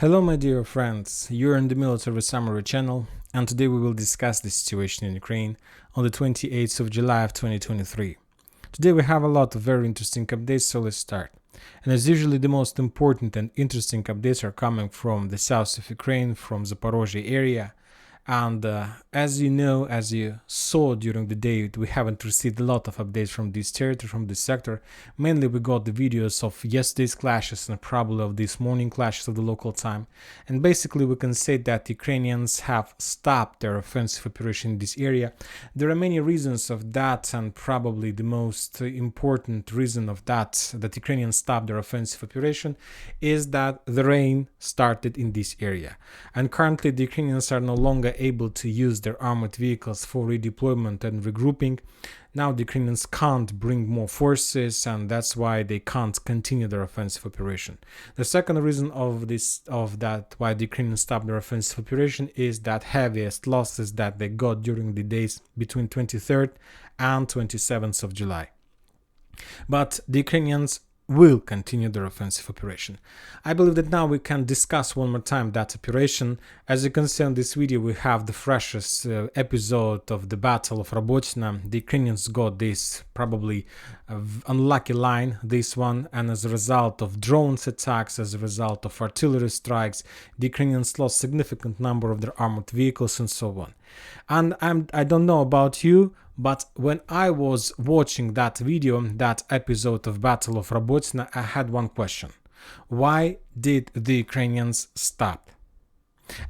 Hello my dear friends, you're in the Military Summary channel, and today we will discuss the situation in Ukraine on the 28th of July of 2023. Today we have a lot of very interesting updates, so let's start. And as usually the most important and interesting updates are coming from the south of Ukraine, from Zaporozhye area. And as you know, as you saw during the day, we haven't received a lot of updates from this territory, from this sector. Mainly we got the videos of yesterday's clashes and probably of this morning clashes of the local time. And basically we can say that Ukrainians have stopped their offensive operation in this area. There are many reasons of that, and probably the most important reason of that Ukrainians stopped their offensive operation is that the rain started in this area. And currently the Ukrainians are no longer able to use their armored vehicles for redeployment and regrouping. Now the Ukrainians can't bring more forces, and that's why they can't continue their offensive operation. The second reason of why the Ukrainians stopped their offensive operation is that heaviest losses that they got during the days between 23rd and 27th of July. But the Ukrainians will continue their offensive operation. I believe that now we can discuss one more time that operation. As you can see on this video, we have the freshest episode of the Battle of Robotyne. The Ukrainians got this probably unlucky line, this one, and as a result of drones attacks, as a result of artillery strikes, the Ukrainians lost significant number of their armored vehicles and so on. And I don't know about you, but when I was watching that video, that episode of Battle of Robotyne, I had one question. Why did the Ukrainians stop?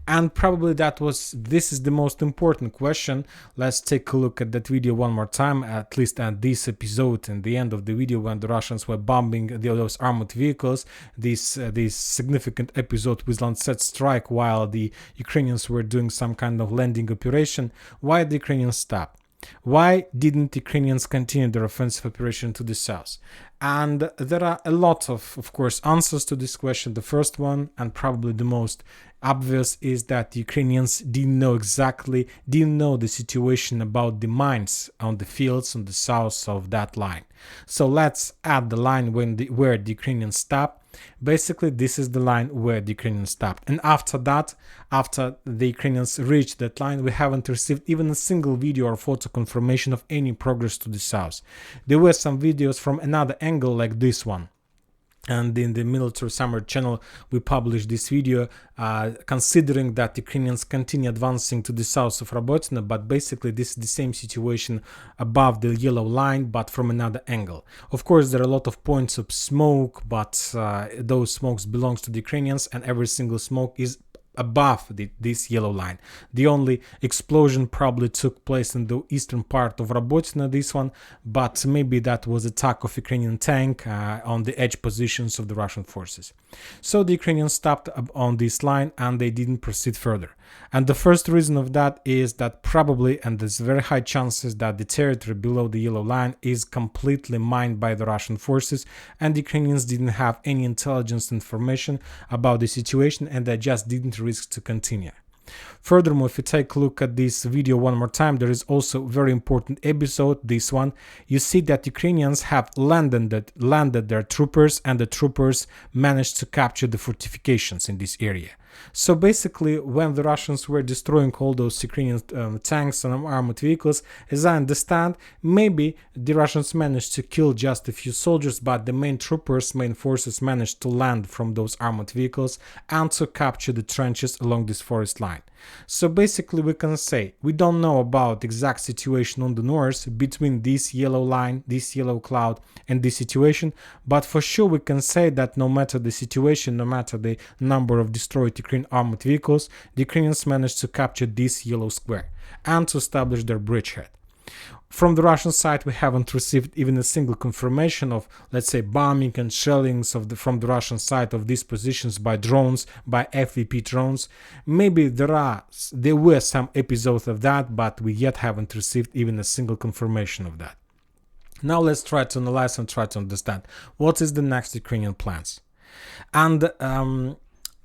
And probably this is the most important question. Let's take a look at that video one more time, at least at this episode, in the end of the video when the Russians were bombing those armored vehicles, this significant episode with Lancet strike while the Ukrainians were doing some kind of landing operation. Why did the Ukrainians stop? Why didn't Ukrainians continue their offensive operation to the south? And there are a lot of course, answers to this question. The first one, and probably the most obvious, is that the Ukrainians didn't know the situation about the mines on the fields on the south of that line. So let's add the line where the Ukrainians stopped. Basically, this is the line where the Ukrainians stopped. And after that, after the Ukrainians reached that line, we haven't received even a single video or photo confirmation of any progress to the south. There were some videos from another angle like this one. And in the Military Summary channel, we published this video considering that Ukrainians continue advancing to the south of Robotyne, but basically this is the same situation above the yellow line, but from another angle. Of course, there are a lot of points of smoke, but those smokes belongs to the Ukrainians, and every single smoke is above this yellow line. The only explosion probably took place in the eastern part of Robotyne, this one, but maybe that was attack of Ukrainian tank on the edge positions of the Russian forces. So the Ukrainians stopped on this line and they didn't proceed further. And the first reason of that is that probably, and there's very high chances that the territory below the yellow line is completely mined by the Russian forces, and the Ukrainians didn't have any intelligence information about the situation, and they just didn't risk to continue. Furthermore, if you take a look at this video one more time, there is also a very important episode, this one. You see that Ukrainians have landed their troopers, and the troopers managed to capture the fortifications in this area. So basically, when the Russians were destroying all those Ukrainian tanks and armored vehicles, as I understand, maybe the Russians managed to kill just a few soldiers, but the main forces managed to land from those armored vehicles and to capture the trenches along this forest line. So basically we can say we don't know about the exact situation on the north between this yellow line, this yellow cloud, and this situation, but for sure we can say that no matter the situation, no matter the number of destroyed Ukrainian armored vehicles, the Ukrainians managed to capture this yellow square and to establish their bridgehead. From the Russian side, we haven't received even a single confirmation of, let's say, bombing and shellings from the Russian side of these positions by drones, by FVP drones. Maybe there were some episodes of that, but we yet haven't received even a single confirmation of that. Now let's try to analyze and try to understand what is the next Ukrainian plans. And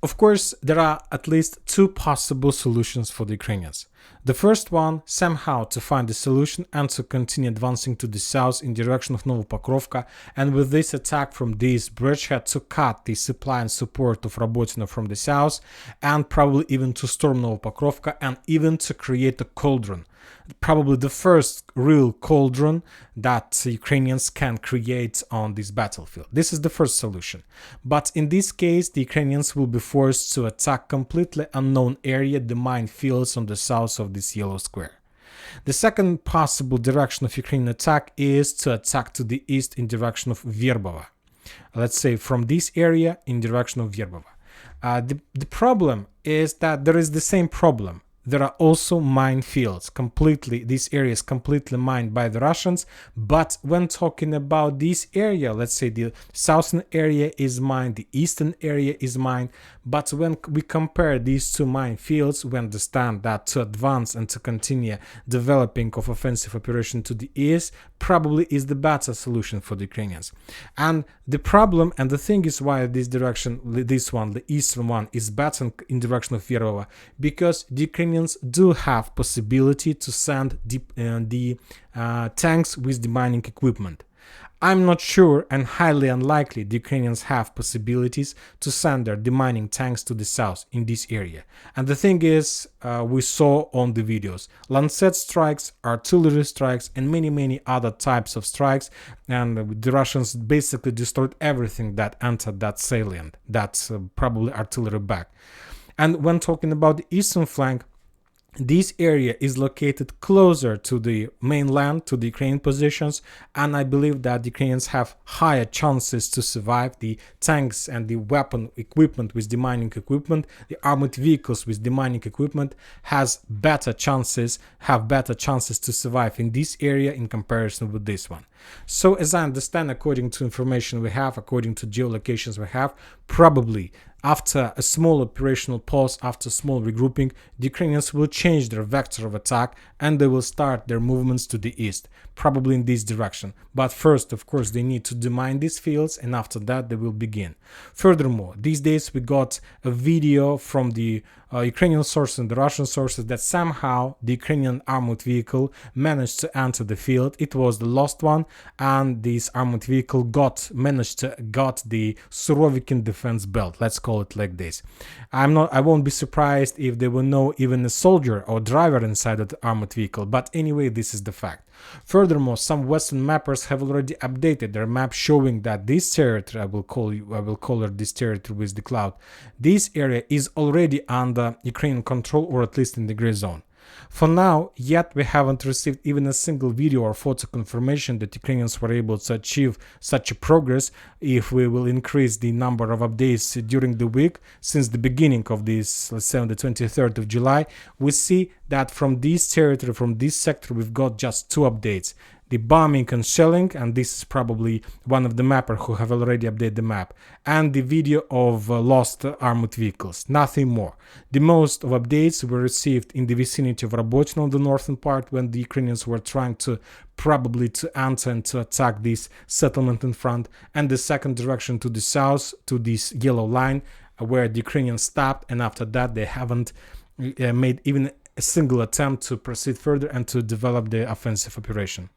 Of course, there are at least two possible solutions for the Ukrainians. The first one, somehow to find a solution and to continue advancing to the south in direction of Novopokrovka, and with this attack from this bridgehead to cut the supply and support of Robotyne from the south, and probably even to storm Novopokrovka and even to create a cauldron. Probably the first real cauldron that Ukrainians can create on this battlefield. This is the first solution. But in this case, the Ukrainians will be forced to attack completely unknown area, the minefields on the south of this yellow square. The second possible direction of Ukrainian attack is to attack to the east in direction of Verbova. Let's say from this area in direction of Verbova. The problem is that there is the same problem. There are also minefields. This area is completely mined by the Russians, but when talking about this area, let's say the southern area is mined, the eastern area is mined, but when we compare these two minefields, we understand that to advance and to continue developing of offensive operation to the east probably is the better solution for the Ukrainians. And the problem and the thing is why this direction, the eastern one, is better in direction of Verbova, because the Ukrainians do have possibility to send the tanks with the mining equipment. I'm not sure, and highly unlikely the Ukrainians have possibilities to send their demining tanks to the south in this area. And the thing is, we saw on the videos, Lancet strikes, artillery strikes, and many other types of strikes, and the Russians basically destroyed everything that entered that salient. That's probably artillery back. And when talking about the eastern flank, this area is located closer to the mainland, to the Ukrainian positions, and I believe that the Ukrainians have higher chances to survive. The tanks and the weapon equipment with the mining equipment, the armored vehicles with the mining equipment have better chances to survive in this area in comparison with this one. So as I understand, according to information we have, according to geolocations we have, probably after a small operational pause, after small regrouping, the Ukrainians will change their vector of attack and they will start their movements to the east, probably in this direction. But first, of course, they need to demine these fields, and after that they will begin. Furthermore, these days we got a video from the Ukrainian sources and the Russian sources that somehow the Ukrainian armored vehicle managed to enter the field. It was the lost one, and this armored vehicle got the Surovikin defense belt. Let's call it like this. I won't be surprised if there were no even a soldier or driver inside of the armored vehicle, but anyway, this is the fact. Furthermore, some Western mappers have already updated their map showing that this territory, I will call it this territory with the cloud, this area is already under Ukrainian control, or at least in the gray zone. For now, yet we haven't received even a single video or photo confirmation that Ukrainians were able to achieve such a progress. If we will increase the number of updates during the week, since the beginning of this, let's say on the 23rd of July, we see that from this territory, from this sector, we've got just two updates. The bombing and shelling, and this is probably one of the mappers who have already updated the map, and the video of lost armored vehicles, nothing more. The most of updates were received in the vicinity of Robotyne on the northern part, when the Ukrainians were trying to probably to enter and to attack this settlement in front, and the second direction to the south, to this yellow line, where the Ukrainians stopped, and after that they haven't made even a single attempt to proceed further and to develop the offensive operation.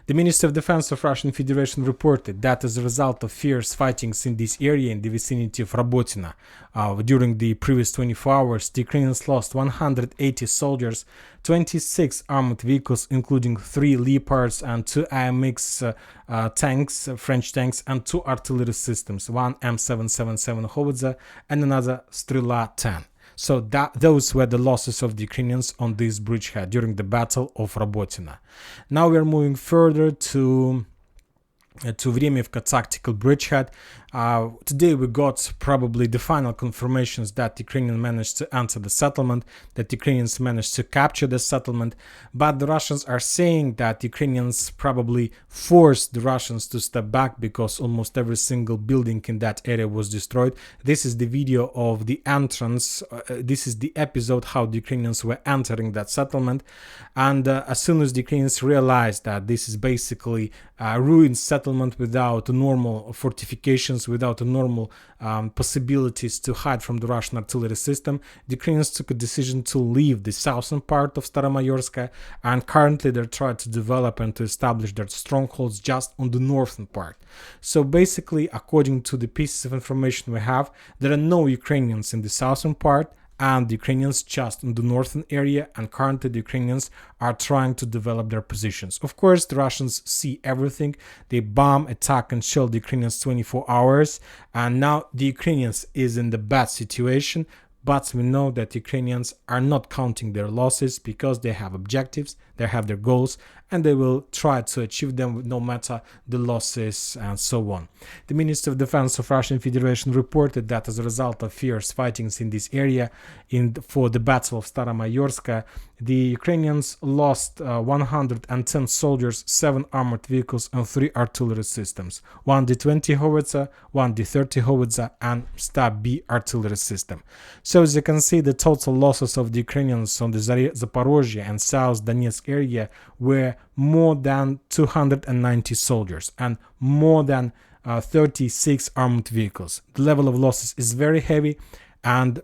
The Ministry of Defense of Russian Federation reported that as a result of fierce fightings in this area in the vicinity of Robotyne during the previous 24 hours, the Ukrainians lost 180 soldiers, 26 armored vehicles, including 3 Leopards and 2 AMX tanks, French tanks, and 2 artillery systems, one M777 howitzer and another Strela 10. So those were the losses of the Ukrainians on this bridgehead during the Battle of Robotyne. Now we are moving further to Vremivka tactical bridgehead. Today we got probably the final confirmations that Ukrainians managed to enter the settlement, that Ukrainians managed to capture the settlement, but the Russians are saying that Ukrainians probably forced the Russians to step back because almost every single building in that area was destroyed. This is the video of the entrance, this is the episode how the Ukrainians were entering that settlement, and as soon as the Ukrainians realized that this is basically a ruined settlement without normal fortifications, Ukrainians without a normal possibilities to hide from the Russian artillery system, the Ukrainians took a decision to leave the southern part of Staromayorsk, and currently they're trying to develop and to establish their strongholds just on the northern part. So basically, according to the pieces of information we have, there are no Ukrainians in the southern part, and the Ukrainians just in the northern area, and currently the Ukrainians are trying to develop their positions. Of course, the Russians see everything. They bomb, attack, and shell the Ukrainians 24 hours, and now the Ukrainians is in the bad situation, but we know that Ukrainians are not counting their losses because they have objectives, they have their goals, and they will try to achieve them no matter the losses and so on. The Minister of Defense of Russian Federation reported that as a result of fierce fightings in this area for the Battle of Staromayorsk, the Ukrainians lost 110 soldiers, 7 armored vehicles, and 3 artillery systems, 1 D-20 howitzer, 1 D-30 howitzer, and Stab B artillery system. So as you can see, the total losses of the Ukrainians on the Zaporozhye and South Donetsk area were more than 290 soldiers and more than 36 armored vehicles. The level of losses is very heavy, and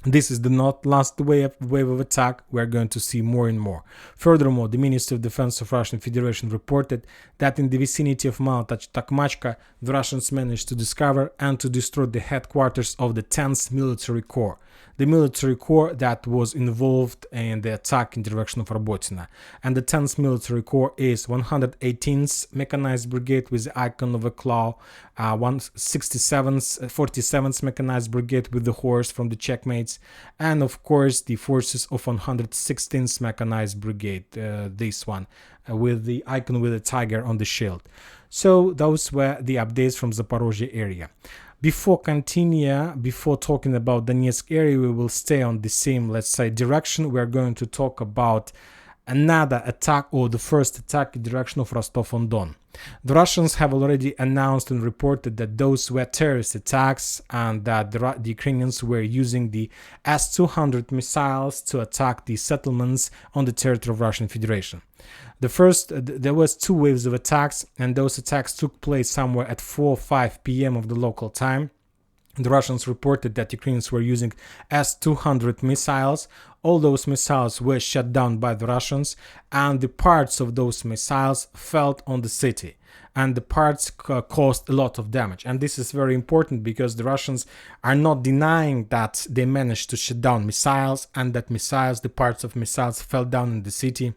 this is the not last wave of attack. We are going to see more and more. Furthermore, the Ministry of Defense of Russian Federation reported that in the vicinity of Mala Takhmachka, the Russians managed to discover and to destroy the headquarters of the 10th Military Corps. The military corps that was involved in the attack in the direction of Robotina. And the 10th Military Corps is 118th Mechanized Brigade with the icon of a claw, 47th Mechanized Brigade with the horse from the Checkmates, and of course the forces of 116th Mechanized Brigade, this one, with the icon with a tiger on the shield. So those were the updates from Zaporozhye area. Before talking about Donetsk area, we will stay on the same, let's say, direction. We are going to talk about another attack, or the first attack in the direction of Rostov-on-Don. The Russians have already announced and reported that those were terrorist attacks, and that the Ukrainians were using the S-200 missiles to attack the settlements on the territory of Russian Federation. There was 2 waves of attacks, and those attacks took place somewhere at 4 or 5 p.m. of the local time. The Russians reported that Ukrainians were using S-200 missiles. All those missiles were shot down by the Russians, and the parts of those missiles fell on the city, and the parts caused a lot of damage. And this is very important because the Russians are not denying that they managed to shoot down missiles, and that the parts of missiles fell down in the city.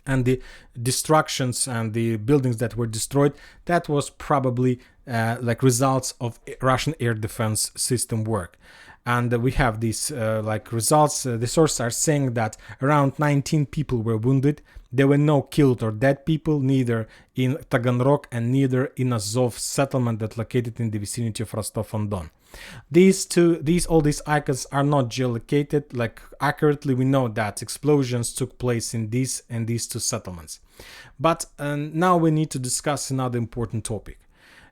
And the destructions and the buildings that were destroyed, that was probably like results of Russian air defense system work. And we have these results. The sources are saying that around 19 people were wounded. There were no killed or dead people, neither in Taganrog and neither in Azov settlement that located in the vicinity of Rostov-on-Don. All these icons are not geolocated. Like accurately, we know that explosions took place in these 2 settlements. But now we need to discuss another important topic.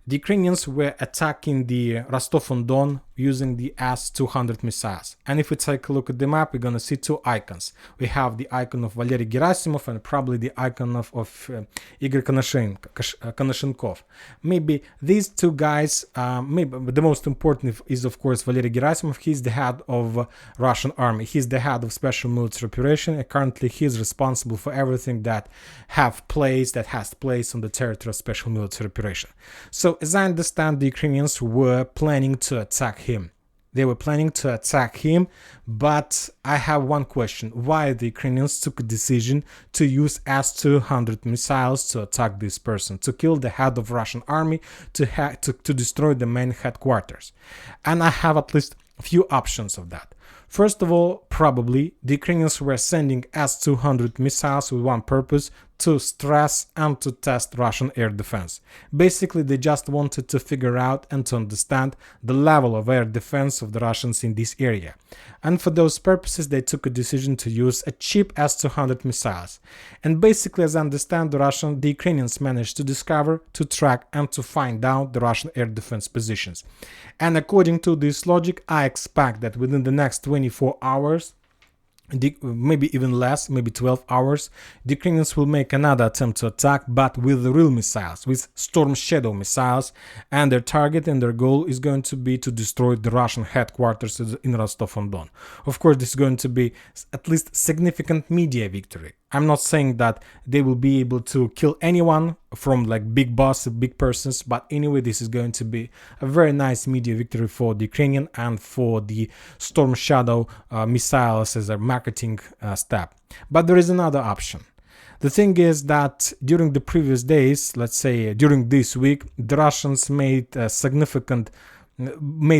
The Ukrainians were attacking the Rostov-on-Don using the S-200 missiles. And if we take a look at the map, we're going to see 2 icons. We have the icon of Valery Gerasimov and probably the icon of Igor Konashenkov. Maybe these 2 guys, but the most important is of course Valery Gerasimov. He's the head of Russian army. He's the head of special military operation, and currently he's responsible for everything that has place on the territory of special military operation. So as I understand, the Ukrainians were planning to attack him. They were planning to attack him, but I have one question. Why the Ukrainians took a decision to use S-200 missiles to attack this person, to kill the head of Russian army, to destroy the main headquarters? And I have at least a few options of that. First of all, probably the Ukrainians were sending S-200 missiles with one purpose: to stress and to test Russian air defense. Basically, they just wanted to figure out and to understand the level of air defense of the Russians in this area. And for those purposes, they took a decision to use a cheap S-200 missiles. And basically, as I understand, the Ukrainians managed to discover, to track, and to find out the Russian air defense positions. And according to this logic, I expect that within the next 24 hours, maybe even less, maybe 12 hours, the Ukrainians will make another attempt to attack, but with the real missiles, with Storm Shadow missiles, and their target and their goal is going to be to destroy the Russian headquarters in Rostov-on-Don. Of course, this is going to be at least significant media victory. I'm not saying that they will be able to kill anyone from like big boss, big persons, but anyway, this is going to be a very nice media victory for the Ukrainian and for the Storm Shadow missiles as a marketing step. But there is another option. The thing is that during the previous days, let's say during this week, the Russians made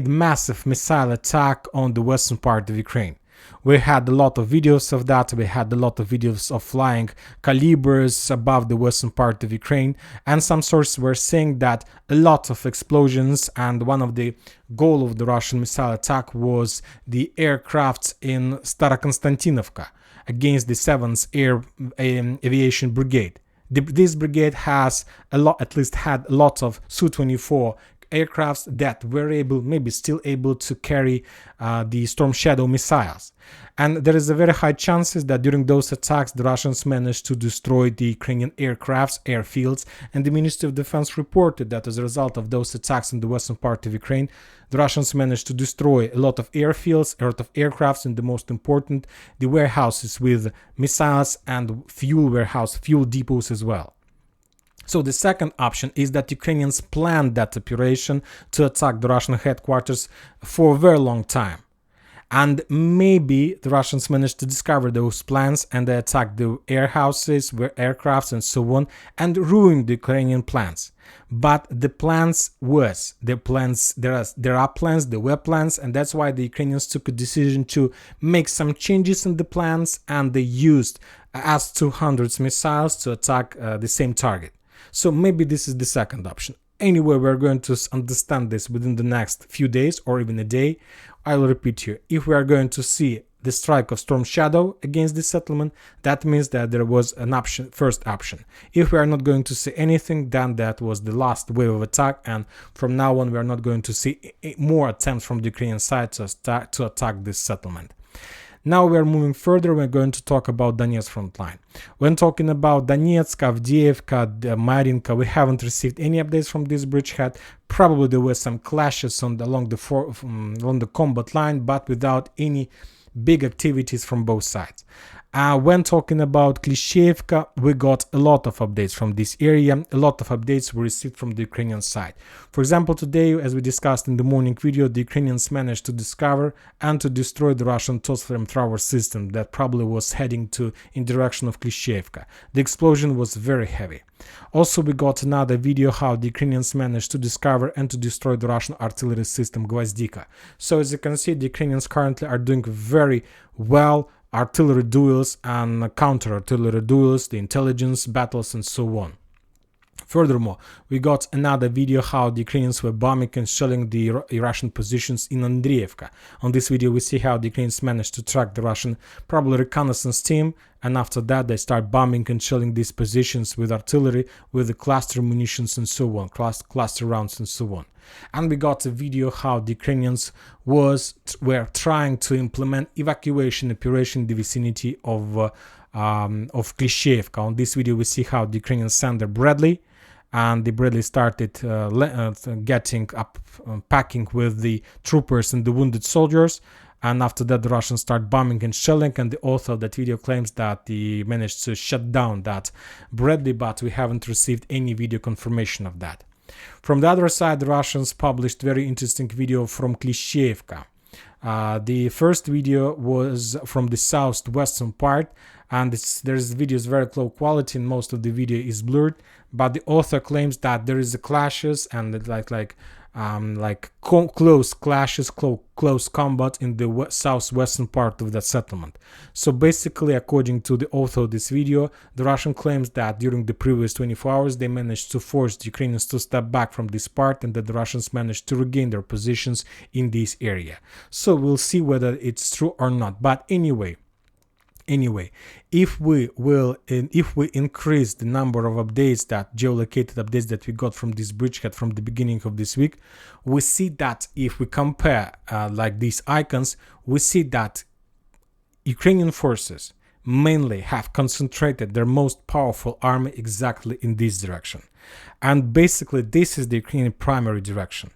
massive missile attack on the western part of Ukraine. We had a lot of videos of that. We had a lot of videos of flying calibers above the western part of Ukraine, and some sources were saying that a lot of explosions, and one of the goal of the Russian missile attack was the aircrafts in Starokonstantinovka against the 7th Air Aviation Brigade. This brigade has at least had a lot of Su-24 aircrafts that were able, maybe still able, to carry the Storm Shadow missiles. And there is a very high chances that during those attacks the Russians managed to destroy the Ukrainian aircrafts, airfields, and the Ministry of Defense reported that as a result of those attacks in the western part of Ukraine, the Russians managed to destroy a lot of airfields, a lot of aircrafts, and the most important, the warehouses with missiles and fuel depots as well. So the second option is that Ukrainians planned that operation to attack the Russian headquarters for a very long time. And maybe the Russians managed to discover those plans and they attacked the airhouses, aircrafts and so on, and ruined the Ukrainian plans. But the plans there are plans, there were plans, and that's why the Ukrainians took a decision to make some changes in the plans, and they used S-200 missiles to attack the same target. So maybe this is the second option. Anyway, we're going to understand this within the next few days or even a day. I'll repeat here. If we are going to see the strike of Storm Shadow against this settlement, that means that there was an option, first option. If we are not going to see anything, then that was the last wave of attack, and from now on we are not going to see more attempts from the Ukrainian side to attack this settlement. Now we are moving further. We're going to talk about Donetsk front line. When talking about Donetsk, Avdiivka, Marinka, we haven't received any updates from this bridgehead. Probably there were some clashes along the combat line, but without any big activities from both sides. When talking about Klishchiivka, we got a lot of updates from this area. A lot of updates were received from the Ukrainian side. For example, today, as we discussed in the morning video, the Ukrainians managed to discover and to destroy the Russian TOS flamethrower system that probably was heading in direction of Klishchiivka. The explosion was very heavy. Also, we got another video how the Ukrainians managed to discover and to destroy the Russian artillery system Gvozdika. So as you can see, the Ukrainians currently are doing very well artillery duels and counter-artillery duels, the intelligence battles and so on. Furthermore, we got another video how the Ukrainians were bombing and shelling the Russian positions in Andriivka. On this video we see how the Ukrainians managed to track the Russian probably reconnaissance team, and after that they start bombing and shelling these positions with artillery, with the cluster munitions and so on, cluster rounds and so on. And we got a video how the Ukrainians were trying to implement evacuation operation in the vicinity of Klishchiivka. On this video we see how the Ukrainians sent their Bradley, and the Bradley started getting up, packing with the troopers and the wounded soldiers. And after that, the Russians start bombing and shelling, and the author of that video claims that he managed to shut down that Bradley, but we haven't received any video confirmation of that. From the other side, the Russians published very interesting video from Klishchiivka. The first video was from the southwestern part, and there's videos very low quality and most of the video is blurred, but the author claims that there is a clashes and close clashes, close combat in the southwestern part of that settlement. So basically, according to the author of this video, the Russian claims that during the previous 24 hours they managed to force the Ukrainians to step back from this part, and that the Russians managed to regain their positions in this area. So we'll see whether it's true or not. But anyway, if we increase the number of updates, that geolocated updates that we got from this bridgehead from the beginning of this week, we see that if we compare like these icons, we see that Ukrainian forces mainly have concentrated their most powerful army exactly in this direction. And basically, this is the Ukrainian primary direction.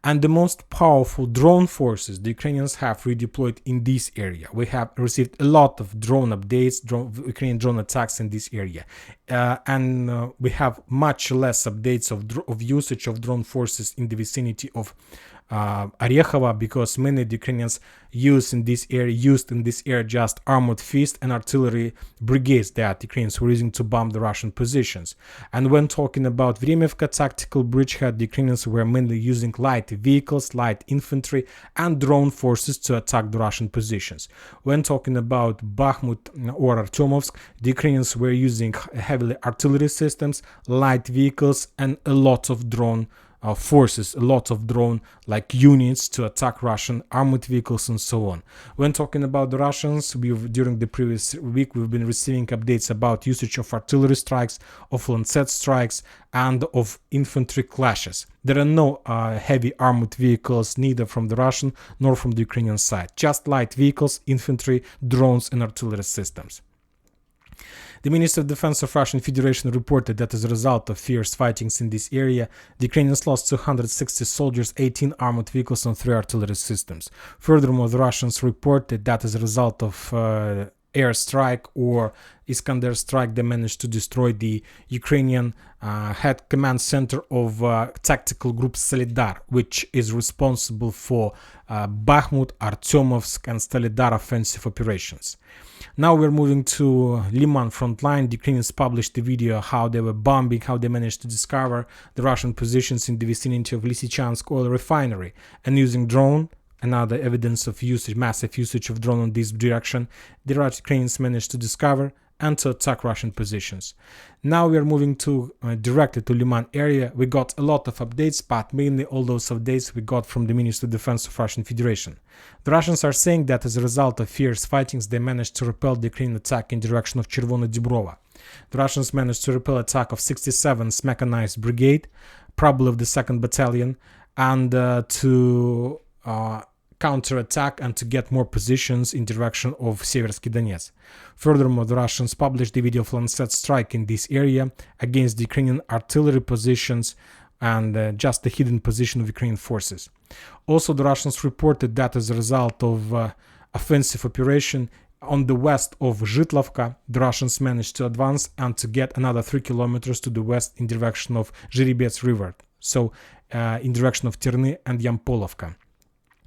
And the most powerful drone forces the Ukrainians have redeployed in this area. We have received a lot of drone updates, Ukrainian drone attacks in this area. And we have much less updates of usage of drone forces in the vicinity of Orekhova, because many Ukrainians used in this area just armored fist and artillery brigades that Ukrainians were using to bomb the Russian positions. And when talking about Vremevka tactical bridgehead, the Ukrainians were mainly using light vehicles, light infantry, and drone forces to attack the Russian positions. When talking about Bakhmut or Artyomovsk, the Ukrainians were using heavily artillery systems, light vehicles, and a lot of drone forces, a lot of drone like units to attack Russian armored vehicles and so on. When talking about the Russians, during the previous week we've been receiving updates about usage of artillery strikes, of lancet strikes, and of infantry clashes. There are no heavy armored vehicles neither from the Russian nor from the Ukrainian side, just light vehicles, infantry, drones, and artillery systems. The Minister of Defense of Russian Federation reported that as a result of fierce fightings in this area, the Ukrainians lost 260 soldiers, 18 armored vehicles, and 3 artillery systems. Furthermore, the Russians reported that as a result of airstrike or Iskander strike, they managed to destroy the Ukrainian head command center of tactical group Solidar, which is responsible for Bakhmut, Artyomovsk, and Solidar offensive operations. Now we're moving to Liman front line. The Ukrainians published the video how they were bombing, how they managed to discover the Russian positions in the vicinity of Lysychansk oil refinery, and using drone, another evidence of usage, massive usage of drone in this direction, the Ukrainians managed to discover and to attack Russian positions. Now we are moving to directly to Liman area. We got a lot of updates, but mainly all those updates we got from the Ministry of Defense of Russian Federation. The Russians are saying that as a result of fierce fightings, they managed to repel the Ukrainian attack in direction of Chervona Dibrova. The Russians managed to repel attack of 67th Mechanized Brigade, probably of the 2nd Battalion, and to counter-attack and to get more positions in direction of Seversky Donetsk. Furthermore, the Russians published the video of Lancet strike in this area against the Ukrainian artillery positions and just the hidden position of Ukrainian forces. Also, the Russians reported that as a result of offensive operation on the west of Zhitlovka, the Russians managed to advance and to get another 3 kilometers to the west in direction of Zhiribets River, so in direction of Terny and Yampolovka.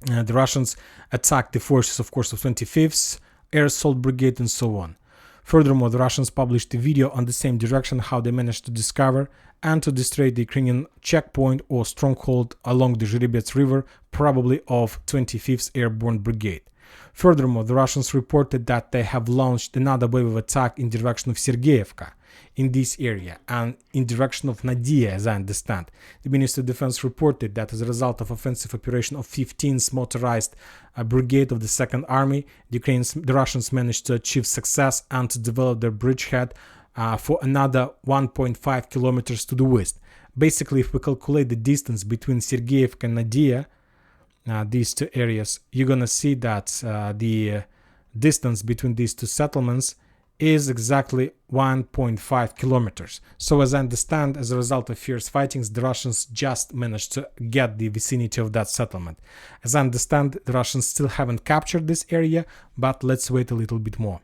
The Russians attacked the forces, of course, of 25th Air Assault Brigade and so on. Furthermore, the Russians published a video on the same direction how they managed to discover and to destroy the Ukrainian checkpoint or stronghold along the Zhiribets River, probably of 25th Airborne Brigade. Furthermore, the Russians reported that they have launched another wave of attack in direction of Sergeyevka in this area and in direction of Nadia, as I understand. The Ministry of Defense reported that as a result of offensive operation of 15th Motorized Brigade of the 2nd Army, the Russians managed to achieve success and to develop their bridgehead for another 1.5 kilometers to the west. Basically, if we calculate the distance between Sergeyevka and Nadia, these two areas, you're gonna see that the distance between these two settlements is exactly 1.5 kilometers. So as I understand, as a result of fierce fightings, the Russians just managed to get the vicinity of that settlement. As I understand, the Russians still haven't captured this area, but let's wait a little bit more.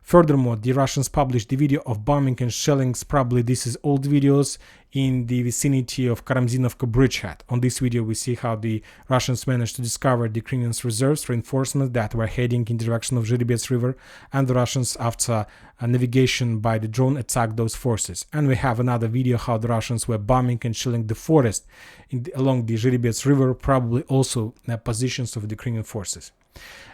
Furthermore, the Russians published the video of bombing and shellings, probably this is old videos, in the vicinity of Karamzinovka bridgehead. On this video we see how the Russians managed to discover the Ukrainian reserves, reinforcements that were heading in the direction of Zhiribets River, and the Russians, after navigation by the drone, attacked those forces. And we have another video how the Russians were bombing and shelling the forest along the Zhiribets River, probably also positions of the Ukrainian forces.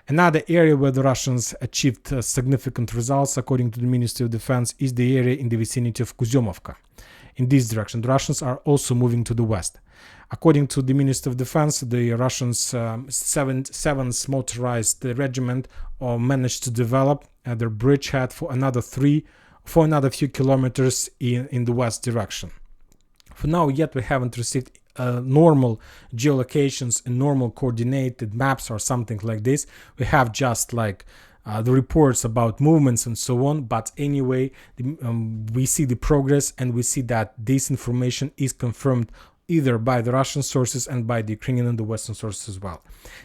Another area where the Russians achieved significant results, according to the Ministry of Defense, is the area in the vicinity of Kuzyomovka. In this direction, the Russians are also moving to the west. According to the Ministry of Defense, the Russians' 7th Motorized Regiment managed to develop their bridgehead for another few kilometers in the west direction. For now, yet we haven't received normal geolocations and normal coordinated maps or something like this. We have just like the reports about movements and so on. But anyway, we see the progress, and we see that this information is confirmed either by the Russian sources and by the Ukrainian and the Western sources as well.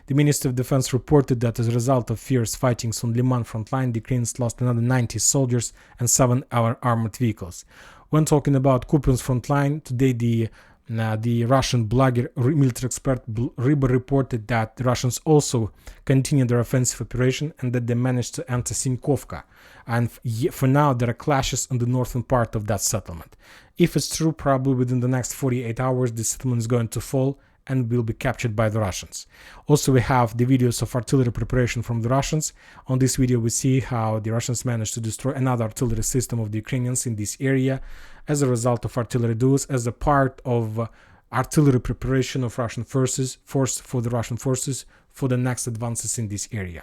The Ministry of Defense reported that as a result of fierce fightings on Liman front line, the Ukrainians lost another 90 soldiers and 7 armored vehicles. When talking about Kupiansk front line, today the Russian blogger, military expert Ryba reported that the Russians also continued their offensive operation and that they managed to enter Sinkovka. And for now, there are clashes on the northern part of that settlement. If it's true, probably within the next 48 hours, the settlement is going to fall and will be captured by the Russians. Also, we have the videos of artillery preparation from the Russians. On this video, we see how the Russians managed to destroy another artillery system of the Ukrainians in this area as a result of artillery duels, as a part of artillery preparation of Russian forces for the Russian forces for the next advances in this area.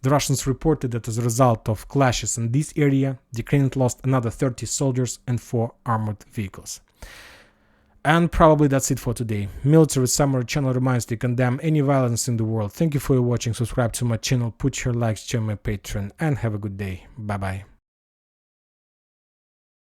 The Russians reported that as a result of clashes in this area, the Ukrainians lost another 30 soldiers and 4 armored vehicles. And probably that's it for today. Military Summary channel reminds to condemn any violence in the world. Thank you for watching. Subscribe to my channel, put your likes, join my Patreon, and have a good day. Bye bye.